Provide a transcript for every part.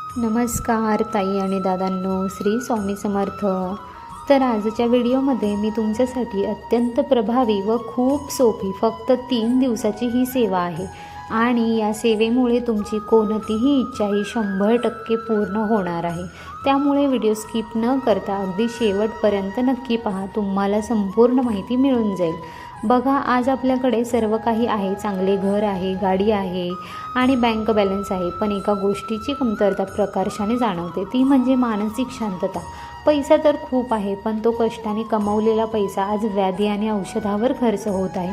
नमस्कार ताई आणि दादांनो, श्री स्वामी समर्थ. तर आजच्या व्हिडिओमध्ये मी तुमच्यासाठी अत्यंत प्रभावी व खूप सोपी फक्त 3 दिवसाची ही सेवा आहे आणि या सेवेमुळे तुमची कोणतीही इच्छा ही 100% पूर्ण होणार आहे. त्यामुळे व्हिडिओ स्किप न करता अगदी शेवटपर्यंत नक्की पहा, तुम्हाला संपूर्ण माहिती मिळून जाईल. बघा, आज आपल्याकडे सर्व काही आहे, चांगले घर आहे, गाडी आहे आणि बँक बॅलन्स आहे, पण एका गोष्टीची कमतरता प्रकर्षाने जाणवते, ती म्हणजे मानसिक शांतता. पैसा तर खूप आहे, पण तो कष्टाने कमवलेला पैसा आज व्याधी आणि औषधावर खर्च होत आहे.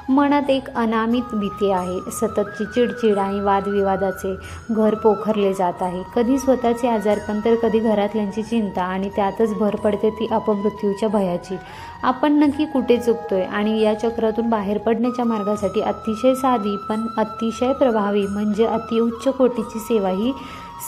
मनात एक अनामित भीती आहे, सततची चिडचिड आणि वादविवादाचे घर पोखरले जात आहे. कधी स्वतःचे आजारपण तर कधी घरातल्यांची चिंता आणि त्यातच भर पडते ती अपमृत्यूच्या भयाची. आपण नक्की कुठे चुकतोय आणि या चक्रातून बाहेर पडण्याच्या मार्गासाठी अतिशय साधी पण अतिशय प्रभावी म्हणजे अतिउच्च कोटीची सेवा ही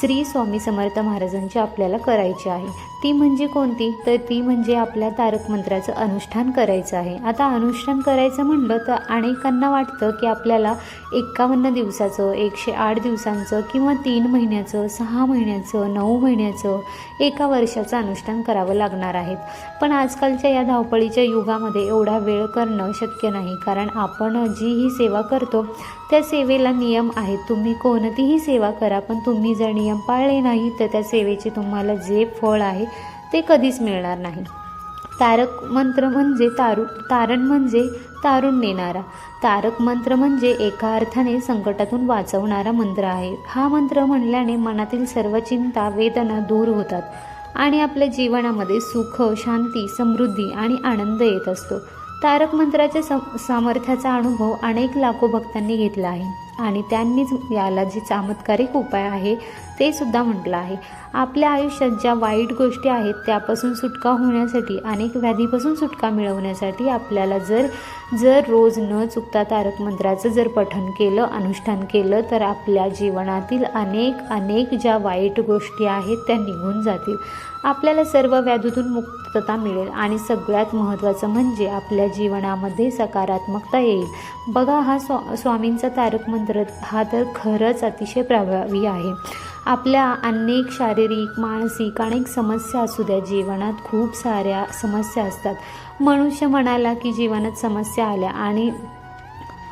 श्री स्वामी समर्थ महाराजांची आपल्याला करायची आहे. ती म्हणजे कोणती? तर ती म्हणजे आपल्या तारक मंत्राचं अनुष्ठान करायचं आहे. आता अनुष्ठान करायचं म्हणलं तर अनेकांना वाटतं की आपल्याला 51 दिवसाचं, 108 दिवसांचं किंवा 3 महिन्याचं, 6 महिन्याचं, 9 महिन्याचं, 1 वर्षाचं अनुष्ठान करावं लागणार आहे. पण आजकालच्या या धावपळीच्या युगामध्ये एवढा वेळ करणं शक्य नाही, कारण आपण जी ही सेवा करतो त्या सेवेला नियम आहेत. तुम्ही कोणतीही सेवा करा, पण तुम्ही जर नियम पाळले नाही तर त्या सेवेचे तुम्हाला जे फळ आहे ते कधीच मिळणार नाही. तारक मंत्र म्हणजे तारण म्हणजे तारून नेणारा. तारक मंत्र म्हणजे एका अर्थाने संकटातून वाचवणारा मंत्र आहे. हा मंत्र म्हणल्याने मनातील सर्व चिंता, वेदना दूर होतात आणि आपल्या जीवनामध्ये सुख, शांती, समृद्धी आणि आनंद येत असतो. तारक मंत्राच्या सामर्थ्याचा अनुभव अनेक लाखो भक्तांनी घेतला आहे आणि त्यांनीच याला जे चमत्कारिक उपाय आहे ते सुद्धा म्हटलं आहे. आपल्या आयुष्यात ज्या वाईट गोष्टी आहेत त्यापासून सुटका होण्यासाठी, अनेक व्याधीपासून सुटका मिळवण्यासाठी आपल्याला जर रोज न चुकता तारक मंत्राचं जर पठण केलं, अनुष्ठान केलं तर आपल्या जीवनातील अनेक ज्या वाईट गोष्टी आहेत त्या निघून जातील. आपल्याला सर्व व्याधीतून मुक्तता मिळेल आणि सगळ्यात महत्त्वाचं म्हणजे आपल्या जीवनामध्ये सकारात्मकता येईल. बघा, हा स्वामींचा तारक मंत्र हा तर खरंच अतिशय प्रभावी आहे. आपल्या अनेक शारीरिक, मानसिक अनेक समस्या असू द्या, जीवनात खूप साऱ्या समस्या असतात. मनुष्य म्हणाला की जीवनात समस्या आल्या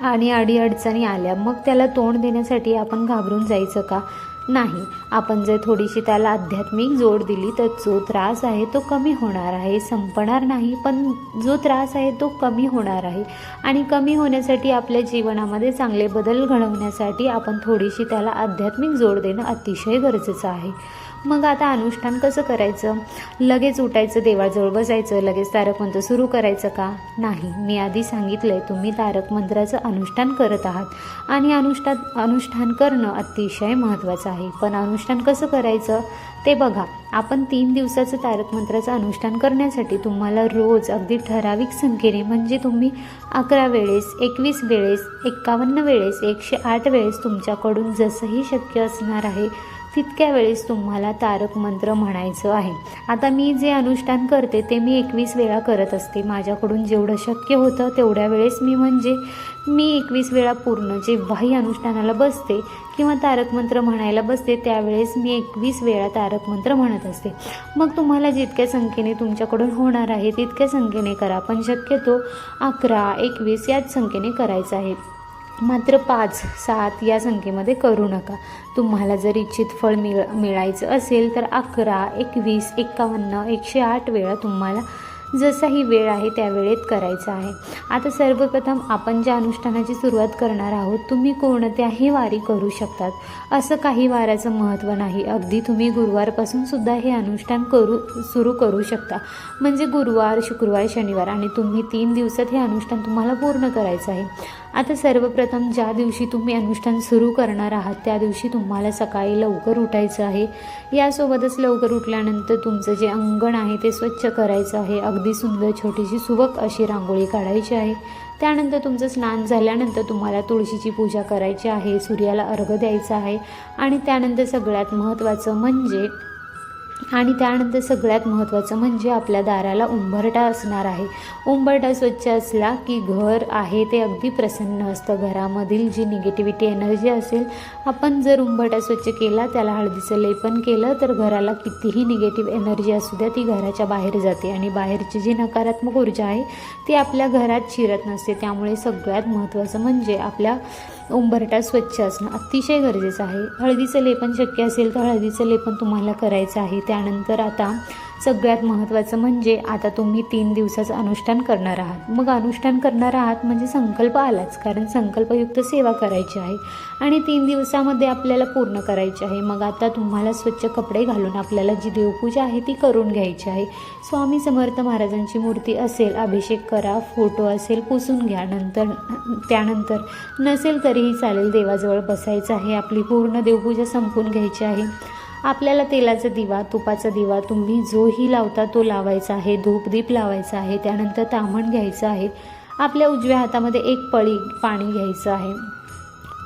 आणि अडीअडचणी आल्या, मग त्याला तोंड देण्यासाठी आपण घाबरून जायचं का? नाही. आपण जर थोडीशी त्याला आध्यात्मिक जोड दिली तर जो त्रास आहे तो कमी होणार आहे. संपणार नाही, पण जो त्रास आहे तो कमी होणार आहे. आणि कमी होण्यासाठी आपल्या जीवनामध्ये चांगले बदल घडवण्यासाठी आपण थोडीशी त्याला आध्यात्मिक जोड देणं अतिशय गरजेचं आहे. मग आता अनुष्ठान कसं करायचं? लगेच उठायचं, देवाजवळ बसायचं, लगेच तारक मंत्र सुरू करायचं का? नाही. मी आधी सांगितलं आहे, तुम्ही तारक मंत्राचं अनुष्ठान करत आहात आणि अनुष्ठान करणं अतिशय महत्त्वाचं आहे. पण अनुष्ठान कसं करायचं ते बघा. आपण 3 दिवसाचं तारक मंत्राचं अनुष्ठान करण्यासाठी तुम्हाला रोज अगदी ठराविक संख्येने, म्हणजे तुम्ही 11 वेळेस, 21 वेळेस, 51 वेळेस, 108 वेळेस तुमच्याकडून जसंही शक्य असणार आहे तितक्या वेळेस तुम्हाला तारक मंत्र म्हणायचं आहे. आता मी जे अनुष्ठान करते ते मी 21 वेळा करत असते. माझ्याकडून जेवढं शक्य होतं तेवढ्या वेळेस मी 21 वेळा पूर्ण जेव्हाही अनुष्ठानाला बसते किंवा तारक मंत्र म्हणायला बसते त्यावेळेस मी 21 वेळा तारक मंत्र म्हणत असते. मग तुम्हाला जितक्या संख्येने तुमच्याकडून होणार आहे तितक्या संख्येने करा, पण शक्यतो 11, 21 याच संख्येने करायचं आहे. मात्र 5, 7 या संख्येमध्ये करू नका. तुम्हाला जर इच्छित फळ मिळायचं असेल तर 11, 21, 51, 108 वेळा तुम्हाला जसाही वेळ आहे त्या वेळेत करायचं आहे. आता सर्वप्रथम आपण ज्या अनुष्ठानाची सुरुवात करणार आहोत, तुम्ही कोणत्याही वारी करू शकतात. असं काही वाराचं महत्त्व नाही. अगदी तुम्ही गुरुवारपासून सुद्धा हे अनुष्ठान सुरू करू शकता. म्हणजे गुरुवार, शुक्रवार, शनिवार आणि तुम्ही 3 दिवसात हे अनुष्ठान तुम्हाला पूर्ण करायचं आहे. आता सर्वप्रथम ज्या दिवशी तुम्ही अनुष्ठान सुरू करणार आहात त्या दिवशी तुम्हाला सकाळी लवकर उठायचं आहे. यासोबतच लवकर उठल्यानंतर तुमचं जे अंगण आहे ते स्वच्छ करायचं आहे. अगदी सुंदर छोटीशी सुबक अशी रांगोळी काढायची आहे. त्यानंतर तुमचं स्नान झाल्यानंतर तुम्हाला तुळशीची पूजा करायची आहे, सूर्याला अर्घ्य द्यायचा आहे आणि त्यानंतर सगळ्यात महत्त्वाचं म्हणजे आणि त्यानंतर सगळ्यात महत्त्वाचं म्हणजे आपल्या दाराला उंबरठा असणार आहे. उंबरठा स्वच्छ असला की घर आहे ते अगदी प्रसन्न असतं. घरामधील जी निगेटिव्हिटी एनर्जी असेल, आपण जर उंबरठा स्वच्छ केला, त्याला हळदीचं लेपन केलं, तर घराला कितीही निगेटिव्ह एनर्जी असू द्या ती घराच्या बाहेर जाते आणि बाहेरची जी नकारात्मक ऊर्जा आहे ती आपल्या घरात शिरत नसते. त्यामुळे सगळ्यात महत्त्वाचं म्हणजे आपल्या उंबरठा स्वच्छ असणं अतिशय गरजेचं आहे. हळदीचं लेपन शक्य असेल तर हळदीचं लेपन तुम्हाला करायचं आहे. त्यानंतर आता सगळ्यात महत्त्वाचं म्हणजे आता तुम्ही 3 दिवसाचं अनुष्ठान करणार आहात. मग अनुष्ठान करणार आहात म्हणजे संकल्प आलाच, कारण संकल्पयुक्त सेवा करायची आहे आणि 3 दिवसामध्ये आपल्याला पूर्ण करायची आहे. मग आता तुम्हाला स्वच्छ कपडे घालून आपल्याला जी देवपूजा आहे ती करून घ्यायची आहे. स्वामी समर्थ महाराजांची मूर्ती असेल अभिषेक करा, फोटो असेल पुसून घ्या. त्यानंतर नसेल तरीही चालेल, देवाजवळ बसायचं आहे. आपली पूर्ण देवपूजा संपून घ्यायची आहे. आपल्याला तेलाचा दिवा, तुपाचा दिवा तुम्ही जोही लावता तो लावायचा आहे. धूपदीप लावायचा आहे. त्यानंतर ताम्हण घ्यायचं आहे. आपल्या उजव्या हातामध्ये एक पळी पाणी घ्यायचं आहे.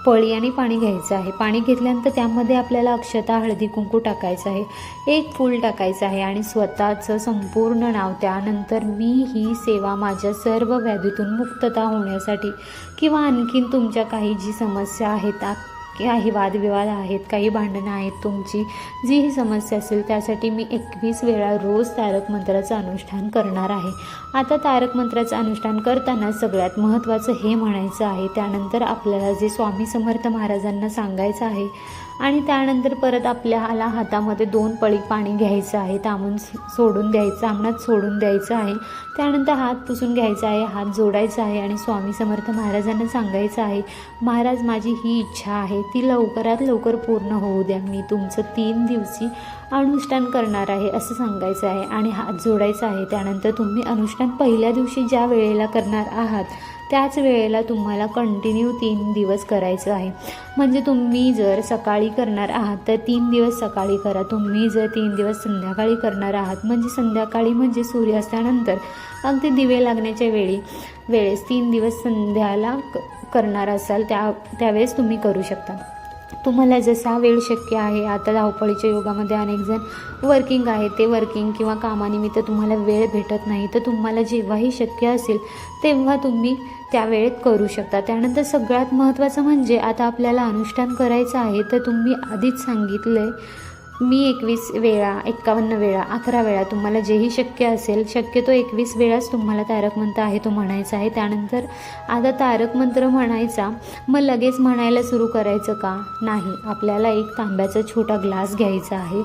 पळी आणि पाणी घ्यायचं आहे. पाणी घेतल्यानंतर त्यामध्ये आपल्याला अक्षता, हळदी कुंकू टाकायचं आहे. एक फूल टाकायचं आहे आणि स्वतःचं संपूर्ण नाव, त्यानंतर मी ही सेवा माझ्या सर्व व्याधीतून मुक्तता होण्यासाठी किंवा आणखीन तुमच्या काही जी समस्या आहेत, काही वादविवाद आहेत, काही भांडणं आहेत, तुमची जी ही समस्या असेल त्यासाठी मी 21 वेळा रोज तारक मंत्राचं अनुष्ठान करणार आहे. आता तारक मंत्राचं अनुष्ठान करताना सगळ्यात महत्त्वाचं हे म्हणायचं आहे. त्यानंतर आपल्याला जे स्वामी समर्थ महाराजांना सांगायचं आहे आणि त्यानंतर परत आपल्याला हातामध्ये 2 पळी पाणी घ्यायचं आहे. तांबून सोडून द्यायचं, आमणात सोडून द्यायचं आहे. त्यानंतर हात पुसून घ्यायचा आहे, हात जोडायचा आहे आणि स्वामी समर्थ महाराजांना सांगायचं आहे, महाराज माझी ही इच्छा आहे ती लवकरात लवकर पूर्ण होऊ द्या. मी तुमचं 3 दिवशी अनुष्ठान करणार आहे असं सांगायचं आहे आणि हात जोडायचा आहे. त्यानंतर तुम्ही अनुष्ठान पहिल्या दिवशी ज्या वेळेला करणार आहात त्याच वेळेला तुम्हाला कंटिन्यू 3 दिवस करायचं आहे. म्हणजे तुम्ही जर सकाळी करणार आहात तर 3 दिवस सकाळी करा. तुम्ही जर 3 दिवस संध्याकाळी करणार आहात म्हणजे संध्याकाळी म्हणजे सूर्यास्तानंतर अगदी दिवे लागण्याच्या वेळेस 3 दिवस संध्याला करणार असाल त्यावेळेस तुम्ही करू शकता. तुम्हाला जसा वेळ शक्य आहे. आता धावपळीच्या युगामध्ये अनेक जण वर्किंग आहे, ते वर्किंग किंवा कामानिमित्त तुम्हाला वेळ भेटत नाही, तर तुम्हाला जेव्हाही शक्य असेल तेव्हा तुम्ही त्या वेळेत करू शकता. त्यानंतर सगळ्यात महत्त्वाचं म्हणजे आता आपल्याला अनुष्ठान करायचं आहे, तर तुम्ही आधीच सांगितलं आहे मी 21 वेळा, 51 वेळा, 11 वेळा तुम्हाला जेही शक्य असेल, शक्यतो 21 वेळाच तुम्हाला तारक मंत्र आहे तो म्हणायचा आहे. त्यानंतर आता तारक मंत्र म्हणायचा, मग लगेच म्हणायला सुरू करायचं का? नाही, आपल्याला एक तांब्याचा छोटा ग्लास घ्यायचा आहे.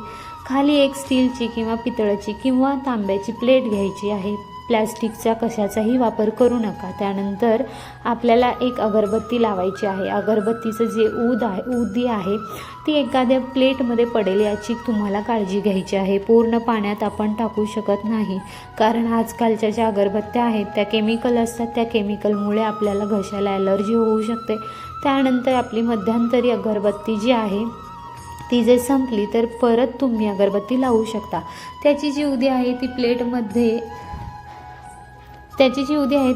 खाली एक स्टीलची किंवा पितळाची किंवा तांब्याची प्लेट घ्यायची आहे. प्लॅस्टिकचा कशाचाही वापर करू नका. त्यानंतर आपल्याला एक अगरबत्ती लावायची आहे. अगरबत्तीचं जे उदी आहे ती एखाद्या प्लेटमध्ये पडेल याची तुम्हाला काळजी घ्यायची आहे. पूर्ण पाण्यात आपण टाकू शकत नाही, कारण आजकालच्या ज्या अगरबत्त्या आहेत त्या केमिकल असतात. त्या केमिकलमुळे आपल्याला घशाला ॲलर्जी होऊ शकते. त्यानंतर आपली मध्यंतरी अगरबत्ती जी आहे ती जर संपली तर परत तुम्ही अगरबत्ती लावू शकता. त्याची जी उदी आहे ती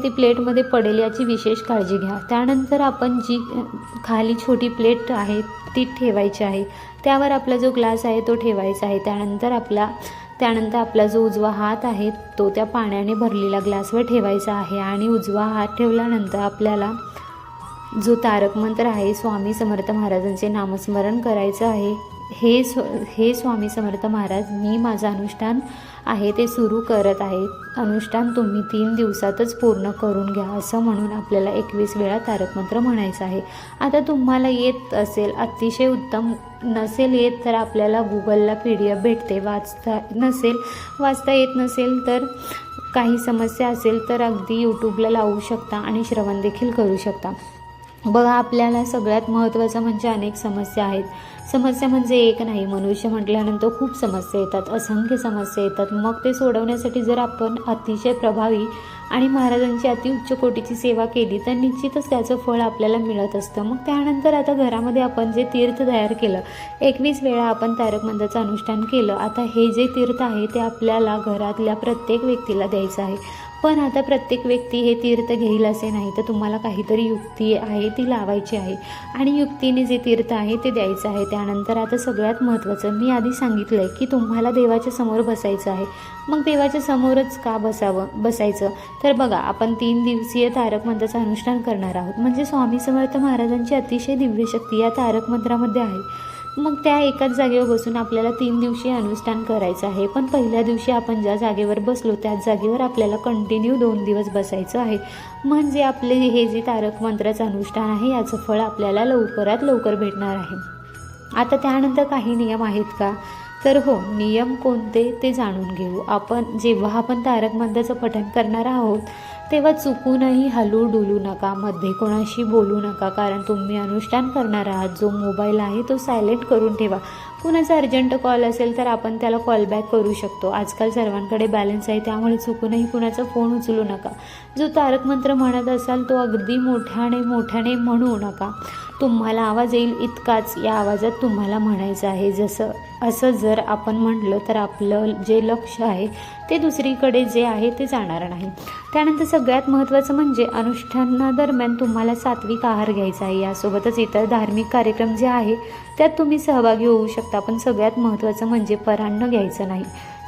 प्लेटमध्ये पडेल याची विशेष काळजी घ्या. त्यानंतर आपण जी खाली छोटी प्लेट आहे ती ठेवायची आहे. त्यावर आपला जो ग्लास आहे तो ठेवायचा आहे. त्यानंतर आपला जो उजवा हात आहे तो त्या पाण्याने भरलेला ग्लासवर ठेवायचा आहे आणि उजवा हात ठेवल्यानंतर आपल्याला जो तारक मंत्र आहे स्वामी समर्थ महाराजांचे नामस्मरण करायचं आहे. हे स्वामी समर्थ महाराज, मी माझं अनुष्ठान आहे ते सुरू करत आहे. अनुष्ठान तुम्ही 3 दिवसातच पूर्ण करून घ्या असं म्हणून आपल्याला 21 वेळा तारक मंत्र म्हणायचं आहे. आता तुम्हाला येत असेल अतिशय उत्तम, नसेल येत तर आपल्याला गुगलला PDF भेटते. वाचता येत नसेल तर काही समस्या असेल तर अगदी यूट्यूबला लावू शकता आणि श्रवण देखील करू शकता. बघा, आपल्याला सगळ्यात महत्त्वाचं म्हणजे अनेक समस्या आहेत. समस्या म्हणजे एक नाही, मनुष्य म्हटल्यानंतर खूप समस्या येतात, असंख्य समस्या येतात. मग ते सोडवण्यासाठी जर आपण अतिशय प्रभावी आणि महाराजांची अतिउच्च कोटीची सेवा केली तर निश्चितच त्याचं फळ आपल्याला मिळत असतं. मग त्यानंतर आता घरामध्ये आपण जे तीर्थ तयार केलं, 21 वेळा आपण तारक मंत्राचं अनुष्ठान केलं. आता हे जे तीर्थ आहे ते आपल्याला घरातल्या प्रत्येक व्यक्तीला द्यायचं आहे. पण आता प्रत्येक व्यक्ती हे तीर्थ घेईल असे नाही, तर तुम्हाला काहीतरी युक्ती आहे ती लावायची आहे आणि युक्तीने जे तीर्थ आहे ते द्यायचं आहे. त्यानंतर आता सगळ्यात महत्त्वाचं, मी आधी सांगितलं आहे की तुम्हाला देवाच्या समोर बसायचं आहे. मग देवाच्या समोरच का बसायचं, तर बघा, आपण 3 दिवसीय तारक मंत्राचं अनुष्ठान करणार आहोत. म्हणजे स्वामी समर्थ महाराजांची अतिशय दिव्य शक्ती या तारक मंत्रामध्ये आहे. मग त्या एकाच जागेवर बसून आपल्याला 3 दिवशी अनुष्ठान करायचं आहे. पण पहिल्या दिवशी आपण ज्या जागेवर बसलो त्याच जागेवर आपल्याला कंटिन्यू 2 दिवस बसायचं आहे. म्हणजे आपले हे जे तारक मंत्राचं अनुष्ठान आहे याचं फळ आपल्याला लवकरात लवकर भेटणार आहे. आता त्यानंतर काही नियम आहेत का, तर हो, नियम कोणते ते जाणून घेऊ. जेव्हा आपण तारक मंत्राचं पठण करणार आहोत तेव्हा चुकूनही हलू डुलू नका, मध्ये कोणाशी बोलू नका, कारण तुम्ही अनुष्ठान करणार आहात. जो मोबाईल आहे तो सायलेंट करून ठेवा. कुणाचा अर्जंट कॉल असेल तर आपण त्याला कॉल बॅक करू शकतो. आजकाल सर्वांकडे बॅलन्स आहे, त्यामुळे चुकूनही कुणाचा फोन उचलू नका. जो तारक मंत्र म्हणत असाल तो अगदी मोठ्याने म्हणू नका. तुम्हाला आवाज येईल इतकाच या आवाजात तुम्हाला म्हणायचं आहे. असं जर आपण म्हटलं तर आपलं जे लक्ष आहे ते दुसरीकडे जे आहे ते जाणार नाही. त्यानंतर सगळ्यात महत्त्वाचं म्हणजे अनुष्ठानादरम्यान तुम्हाला सात्विक आहार घ्यायचा आहे. यासोबतच इतर धार्मिक कार्यक्रम जे आहे त्यात तुम्ही सहभागी होऊ शकता. पण सगळ्यात महत्त्वाचं म्हणजे परान्न घ्यायचं नाही.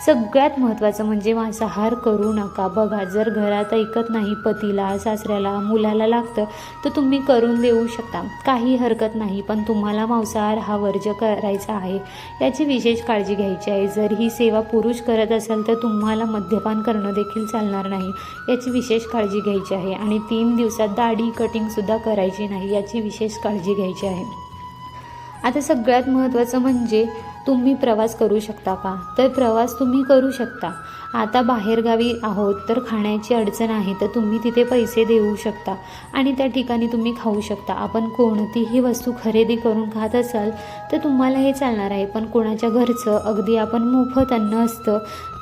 सगळ्यात महत्त्वाचं म्हणजे मांसाहार करू नका. बघा, जर घरात ऐकत नाही, पतीला, सासऱ्याला, मुलाला लागतं तर तुम्ही करून देऊ शकता, काही हरकत नाही. पण तुम्हाला मांसाहार हा वर्ज्य करायचा आहे, याची विशेष काळजी घ्यायची आहे. जर ही सेवा पुरुष करत असाल तर तुम्हाला मद्यपान करणं देखील चालणार नाही, याची विशेष काळजी घ्यायची आहे. आणि 3 दिवसात दाढी कटिंगसुद्धा करायची नाही, याची विशेष काळजी घ्यायची आहे. आता सगळ्यात महत्त्वाचं म्हणजे तुम्ही प्रवास करू शकता का, तर प्रवास तुम्ही करू शकता. आता बाहेरगावी आहोत तर खाण्याची अडचण आहे तर तुम्ही तिथे पैसे देऊ शकता आणि त्या ठिकाणी तुम्ही खाऊ शकता. आपण कोणतीही वस्तू खरेदी करून खात असाल तर तुम्हाला हे चालणार आहे. पण कोणाच्या घरचं अगदी आपण मोफत अन्न असतं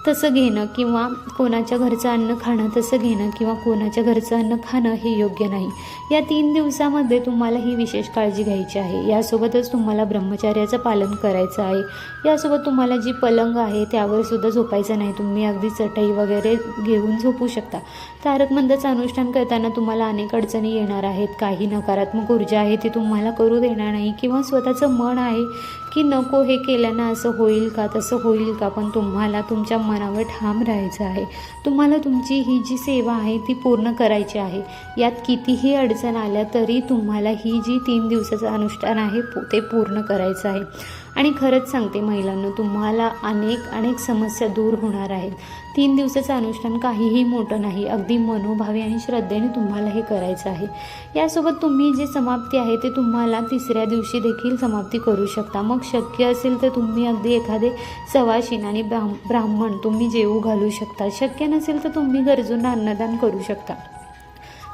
तसं घेणं किंवा कोणाच्या घरचं अन्न खाणं तसं घेणं किंवा कोणाच्या घरचं अन्न खाणं हे योग्य नाही. या 3 दिवसामध्ये तुम्हाला ही विशेष काळजी घ्यायची आहे. यासोबतच तुम्हाला ब्रह्मचर्याचं पालन करायचं आहे. यासोबत तुम्हाला जी पलंग आहे त्यावर सुद्धा झोपायचं नाही. तुम्ही अगदी चटई वगैरे घेऊन झोपू शकता. तारक मंत्राचं अनुष्ठान करताना तुम्हाला अनेक अडचणी येणार आहेत. काही नकारात्मक ऊर्जा आहे ती तुम्हाला करू देणार नाही किंवा स्वतःचं मन आहे की नको हे केल्यानं असं होईल का तसं होईल का, पण तुम्हाला तुमच्या मनावर ठाम राहायचं आहे. तुम्हाला तुमची ही जी सेवा आहे ती पूर्ण करायची आहे. यात कितीही अडचण आल्या तरी तुम्हाला ही जी 3 दिवसाचं अनुष्ठान आहे ते पूर्ण करायचं आहे. आणि खरंच सांगते महिलांनो, तुम्हाला अनेक समस्या दूर होणार आहेत. 3 दिवसाचं अनुष्ठान काहीही मोठं नाही, अगदी मनोभावे आणि श्रद्धेने तुम्हाला हे करायचं आहे. यासोबत तुम्ही जे समाप्ती आहे ते तुम्हाला 3ऱ्या दिवशी देखील समाप्ती करू शकता. मग शक्य असेल तर तुम्ही अगदी एखादे सवाशीण आणि ब्राह्मण तुम्ही जेवू घालू शकता. शक्य नसेल तर तुम्ही गरजूंना अन्नदान करू शकता.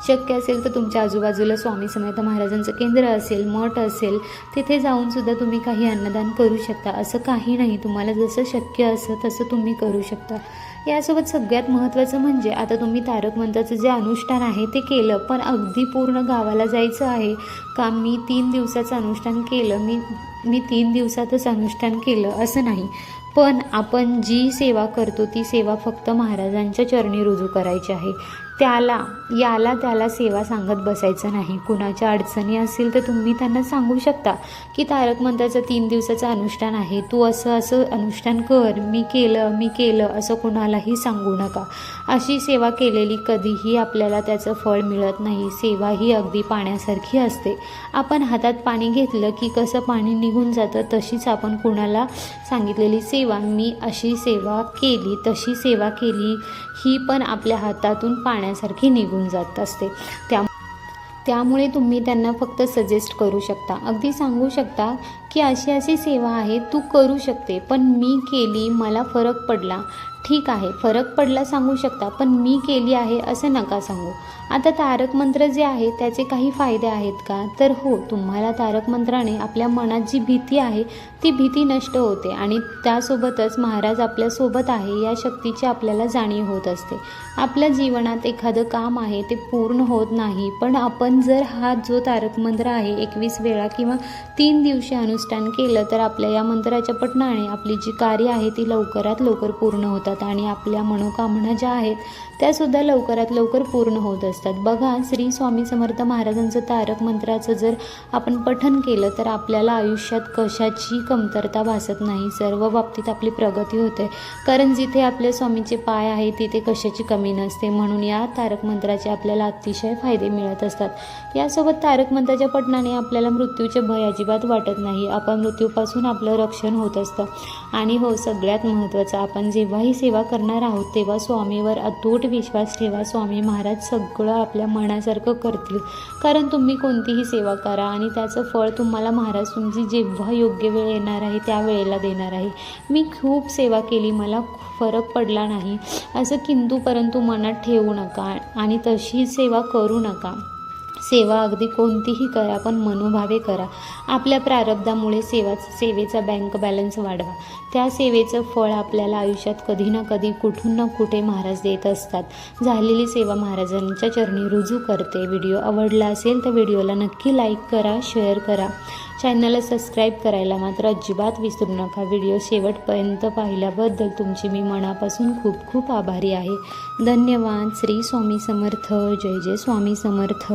शक्य असेल तर तुमच्या आजूबाजूला स्वामी समर्थ महाराजांचं केंद्र असेल, मठ असेल, तिथे जाऊन सुद्धा तुम्ही काही अन्नदान करू शकता. असं काही नाही, तुम्हाला जसं शक्य असं तसं तुम्ही करू शकता. यासोबत सगळ्यात महत्त्वाचं म्हणजे आता तुम्ही तारक मंत्राचं जे अनुष्ठान आहे ते केलं, पण अगदी पूर्ण गावाला जायचं आहे का मी 3 दिवसाचं अनुष्ठान केलं, मी 3 दिवसातच अनुष्ठान केलं असं नाही. पण आपण जी सेवा करतो ती सेवा फक्त महाराजांच्या चरणी रुजू करायची आहे. त्याला सेवा सांगत बसायचं नाही. कुणाच्या अडचणी असतील तर तुम्ही त्यांना सांगू शकता की तारक मंत्राचं 3 दिवसाचं अनुष्ठान आहे, तू असं अनुष्ठान कर, मी केलं असं कुणालाही सांगू नका. अशी सेवा केलेली कधीही आपल्याला त्याचं फळ मिळत नाही. सेवा ही अगदी पाण्यासारखी असते. आपण हातात पाणी घेतलं की कसं पाणी निघून जातं, तशीच आपण कुणाला सांगितलेली सेवा, मी अशी सेवा केली, तशी सेवा केली, ही पण आपल्या हातातून पाण्यासारखी निघून जात असते. त्यामुळे तुम्ही त्यांना फक्त सजेस्ट करू शकता, अगदी सांगू शकता की अशी सेवा आहे, तू करू शकते, पण मी केली, मला फरक पडला. ठीक आहे, फरक पडला सांगू शकता, पण मी केली आहे असं नका सांगू. आता तारक मंत्र जे आहे त्याचे काही फायदे आहेत का, तर हो, तुम्हाला तारक मंत्राने आपल्या मनात जी भीती आहे ती भीती नष्ट होते आणि त्यासोबतच महाराज आपल्यासोबत आहे या शक्तीची आपल्याला जाणीव होत असते. आपल्या जीवनात एखादं काम आहे ते पूर्ण होत नाही, पण आपण जर हा जो तारक मंत्र आहे 21 वेळा किंवा 3 दिवशी अनुष्ठान केलं तर आपल्या या मंत्राच्या पठणाने आपली जी कार्य आहे ती लवकरात लवकर पूर्ण होतात आणि आपल्या मनोकामना ज्या आहेत त्यासुद्धा लवकरात लवकर पूर्ण होत असतात. बघा, श्री स्वामी समर्थ महाराजांचं तारक मंत्राचं जर आपण पठण केलं तर आपल्याला आयुष्यात कशाची कमतरता भासत नाही. सर्व बाबतीत आपली प्रगती होते, कारण जिथे आपल्या स्वामीचे पाय आहे तिथे कशाची कमी नसते. म्हणून या तारक मंत्राचे आपल्याला अतिशय फायदे मिळत असतात. यासोबत तारक मंत्राच्या पठणाने आपल्याला मृत्यूचे भय अजिबात वाटत नाही. आपण मृत्यूपासून आपलं रक्षण होत असतं. आणि हो, सगळ्यात महत्त्वाचं, आपण जेव्हाही सेवा करणार आहोत तेव्हा स्वामीवर अतूट विश्वास ठेवा. स्वामी महाराज सगळं आपल्या मनासारखं करतील. कारण तुम्ही कोणतीही सेवा करा आणि त्याचं फळ तुम्हाला महाराज तुमची जेव्हा योग्य वेळ येणार आहे त्या वेळेला देणार आहे. मी खूप सेवा केली, मला फरक पडला नाही असं किंतु परंतु मनात ठेवू नका आणि तशी सेवा करू नका. सेवा अगदी कोणतीही करा, पण मनोभावे करा. आपल्या प्रारब्धामुळे सेवेचा बँक बॅलन्स वाढवा. त्या सेवेचं फळ आपल्याला आयुष्यात कधी ना कधी कुठून ना कुठे महाराज देत असतात. झालेली सेवा महाराजांच्या चरणी रुजू करते. व्हिडिओ आवडला असेल तर व्हिडिओला नक्की लाईक करा, शेअर करा. चॅनलला सबस्क्राईब करायला मात्र अजिबात विसरू नका. व्हिडिओ शेवटपर्यंत पाहिल्याबद्दल तुमची मी मनापासून खूप खूप आभारी आहे. धन्यवाद. श्री स्वामी समर्थ. जय जय स्वामी समर्थ.